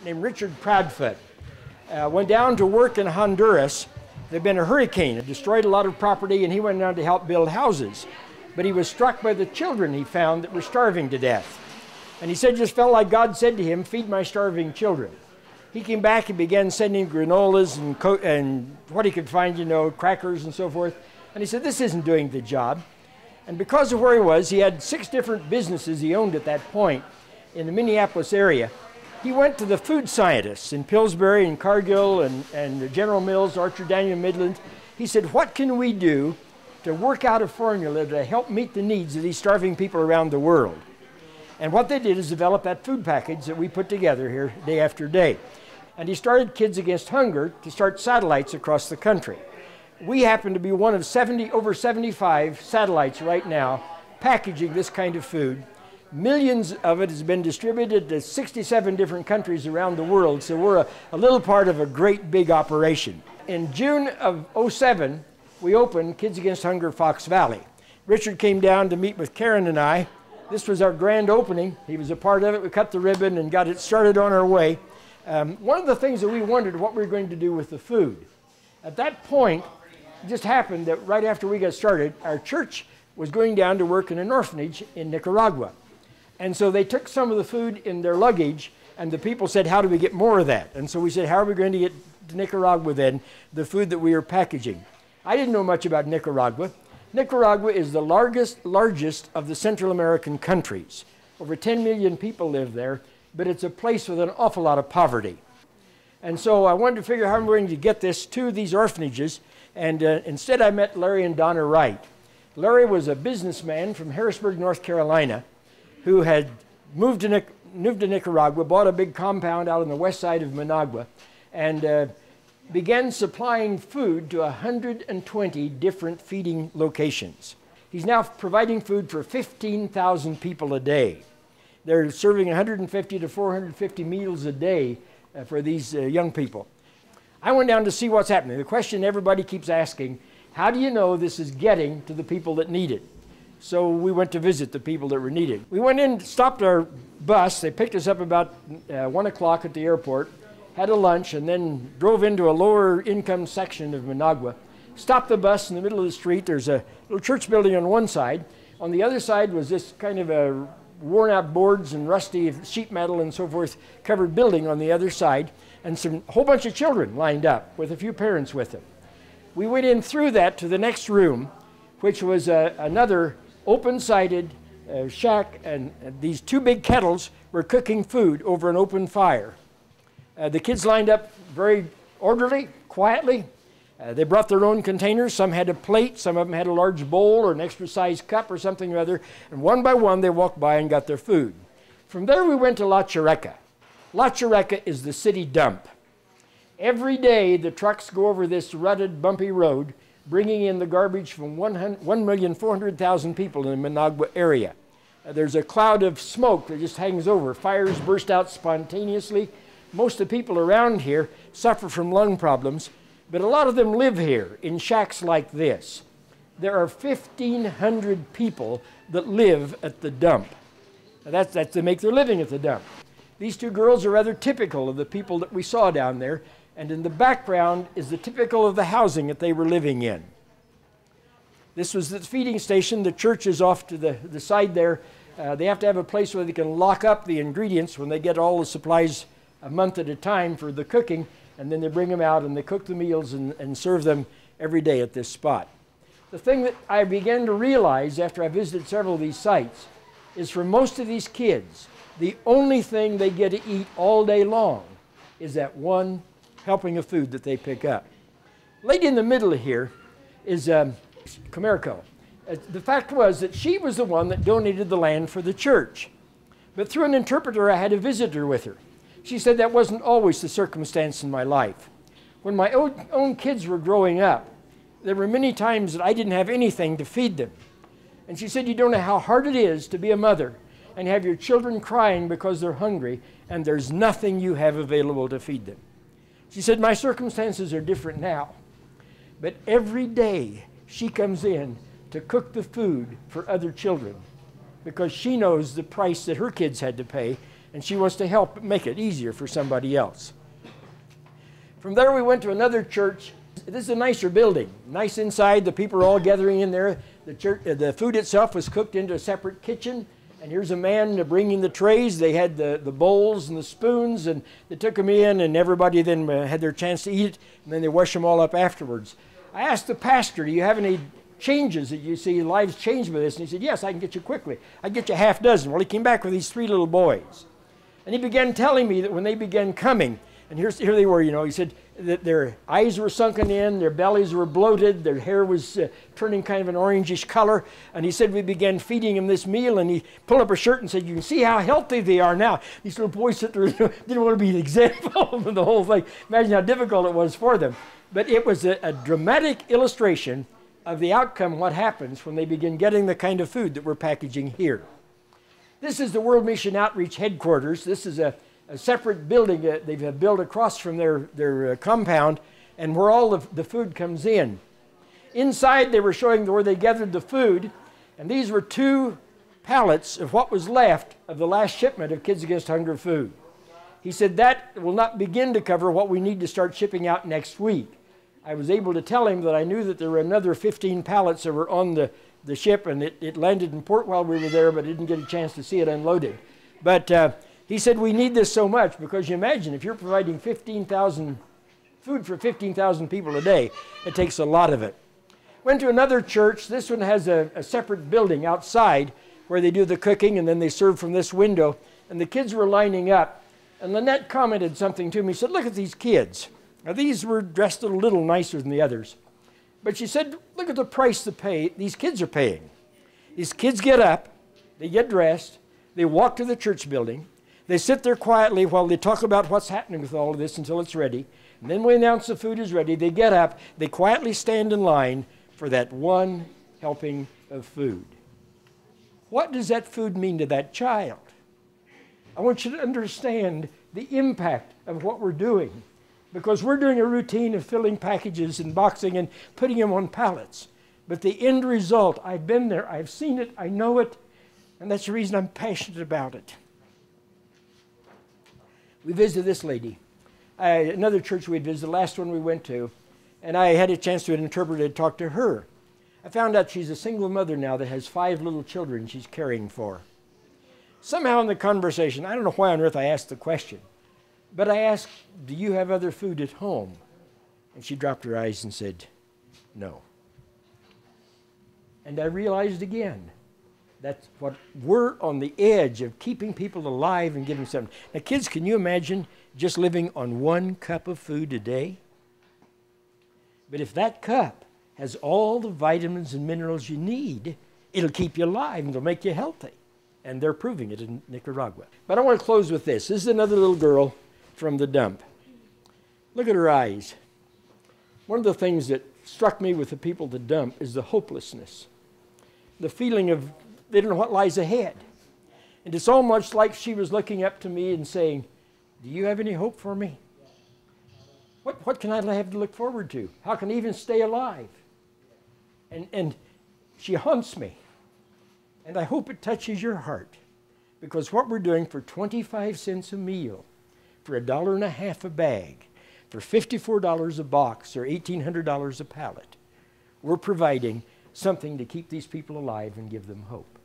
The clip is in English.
named Richard Proudfoot. Went down to work in Honduras. There'd been a hurricane. It destroyed a lot of property, and he went down to help build houses. But he was struck by the children he found that were starving to death. And he said, just felt like God said to him, feed my starving children. He came back and began sending granolas and what he could find, crackers and so forth. And he said, this isn't doing the job. And because of where he was, he had 6 different businesses he owned at that point in the Minneapolis area. He went to the food scientists in Pillsbury and Cargill and General Mills, Archer Daniel Midland. He said, what can we do to work out a formula to help meet the needs of these starving people around the world? And what they did is develop that food package that we put together here day after day. And he started Kids Against Hunger to start satellites across the country. We happen to be one of over 75 satellites right now packaging this kind of food. Millions of it has been distributed to 67 different countries around the world, so we're a little part of a great big operation. In June of '07, we opened Kids Against Hunger Fox Valley. Richard came down to meet with Karen and I. This was our grand opening. He was a part of it. We cut the ribbon and got it started on our way. One of the things that we wondered what we were going to do with the food. At that point, it just happened that right after we got started, our church was going down to work in an orphanage in Nicaragua. And so they took some of the food in their luggage, and the people said, how do we get more of that? And so we said, how are we going to get to Nicaragua then, the food that we are packaging? I didn't know much about Nicaragua. Nicaragua is the largest of the Central American countries. Over 10 million people live there, but it's a place with an awful lot of poverty. And so I wanted to figure out how I'm going to get this to these orphanages, and instead I met Larry and Donna Wright. Larry was a businessman from Harrisburg, North Carolina, who had moved to Nicaragua, bought a big compound out on the west side of Managua, and began supplying food to 120 different feeding locations. He's now providing food for 15,000 people a day. They're serving 150 to 450 meals a day for these young people. I went down to see what's happening. The question everybody keeps asking, how do you know this is getting to the people that need it? So we went to visit the people that were needed. We went in, stopped our bus. They picked us up about 1 o'clock at the airport, had a lunch, and then drove into a lower income section of Managua. Stopped the bus in the middle of the street. There's a little church building on one side. On the other side was this kind of a worn out boards and rusty sheet metal and so forth covered building on the other side, and a whole bunch of children lined up with a few parents with them. We went in through that to the next room, which was another open-sided shack, and these 2 big kettles were cooking food over an open fire. The kids lined up very orderly, quietly. They brought their own containers. Some had a plate, some of them had a large bowl or an extra-sized cup or something or other, and one by one they walked by and got their food. From there we went to La Chureca. La Chureca is the city dump. Every day the trucks go over this rutted, bumpy road, bringing in the garbage from 1,400,000 people in the Managua area. There's a cloud of smoke that just hangs over. Fires burst out spontaneously. Most of the people around here suffer from lung problems, but a lot of them live here in shacks like this. There are 1,500 people that live at the dump. Now they make their living at the dump. These 2 girls are rather typical of the people that we saw down there, and in the background is the typical of the housing that they were living in. This was the feeding station. The church is off to the side there. They have to have a place where they can lock up the ingredients when they get all the supplies a month at a time for the cooking, and then they bring them out and they cook the meals and serve them every day at this spot. The thing that I began to realize after I visited several of these sites is for most of these kids, the only thing they get to eat all day long is that one helping of food that they pick up. Lady in the middle here is Comerico. The fact was that she was the one that donated the land for the church. But through an interpreter, I had a visitor with her. She said that wasn't always the circumstance in my life. When my own kids were growing up, there were many times that I didn't have anything to feed them. And she said, you don't know how hard it is to be a mother and have your children crying because they're hungry and there's nothing you have available to feed them. She said, my circumstances are different now, but every day she comes in to cook the food for other children because she knows the price that her kids had to pay and she wants to help make it easier for somebody else. From there we went to another church. This is a nicer building, nice inside. The people are all gathering in there. The food itself was cooked into a separate kitchen. And here's a man bringing the trays. They had the bowls and the spoons, and they took them in, and everybody then had their chance to eat it, and then they washed them all up afterwards. I asked the pastor, do you have any changes that you see lives changed by this? And he said, yes, I can get you quickly. I can get you half dozen. Well, he came back with these 3 little boys. And he began telling me that when they began coming, and here they were, you know, he said that their eyes were sunken in, their bellies were bloated, their hair was turning kind of an orangish color. And he said we began feeding them this meal, and he pulled up a shirt and said, you can see how healthy they are now. These little boys sit there, didn't want to be an example of the whole thing. Imagine how difficult it was for them. But it was a dramatic illustration of the outcome, what happens when they begin getting the kind of food that we're packaging here. This is the World Mission Outreach headquarters. This is a separate building they've built across from their compound, and where all the food comes in. Inside they were showing where they gathered the food, and these were 2 pallets of what was left of the last shipment of Kids Against Hunger food. He said that will not begin to cover what we need to start shipping out next week. I was able to tell him that I knew that there were another 15 pallets that were on the ship, and it landed in port while we were there, but I didn't get a chance to see it unloaded. But he said we need this so much because you imagine if you're providing 15,000 food for 15,000 people a day, it takes a lot of it. Went to another church. This one has a separate building outside where they do the cooking, and then they serve from this window. And the kids were lining up, and Lynette commented something to me. She said, look at these kids. Now these were dressed a little nicer than the others. But she said, look at the price these kids are paying. These kids get up, they get dressed, they walk to the church building, they sit there quietly while they talk about what's happening with all of this until it's ready. And then when we announce the food is ready, they get up, they quietly stand in line for that one helping of food. What does that food mean to that child? I want you to understand the impact of what we're doing, because we're doing a routine of filling packages and boxing and putting them on pallets. But the end result, I've been there, I've seen it, I know it, and that's the reason I'm passionate about it. We visited this lady. Another church we'd visited, the last one we went to, and I had a chance to interpret and talk to her. I found out she's a single mother now that has 5 little children she's caring for. Somehow in the conversation, I don't know why on earth I asked the question, but I asked, do you have other food at home? And she dropped her eyes and said, no. And I realized again, that's what we're on the edge of, keeping people alive and giving something. Now kids, can you imagine just living on 1 cup of food a day? But if that cup has all the vitamins and minerals you need, it'll keep you alive and it'll make you healthy. And they're proving it in Nicaragua. But I want to close with this. This is another little girl from the dump. Look at her eyes. One of the things that struck me with the people at the dump is the hopelessness. The feeling of they don't know what lies ahead. And it's almost like she was looking up to me and saying, do you have any hope for me? What can I have to look forward to? How can I even stay alive? And she haunts me. And I hope it touches your heart, because what we're doing for 25 cents a meal, for $1.50 a bag, for $54 a box, or $1,800 a pallet, we're providing something to keep these people alive and give them hope.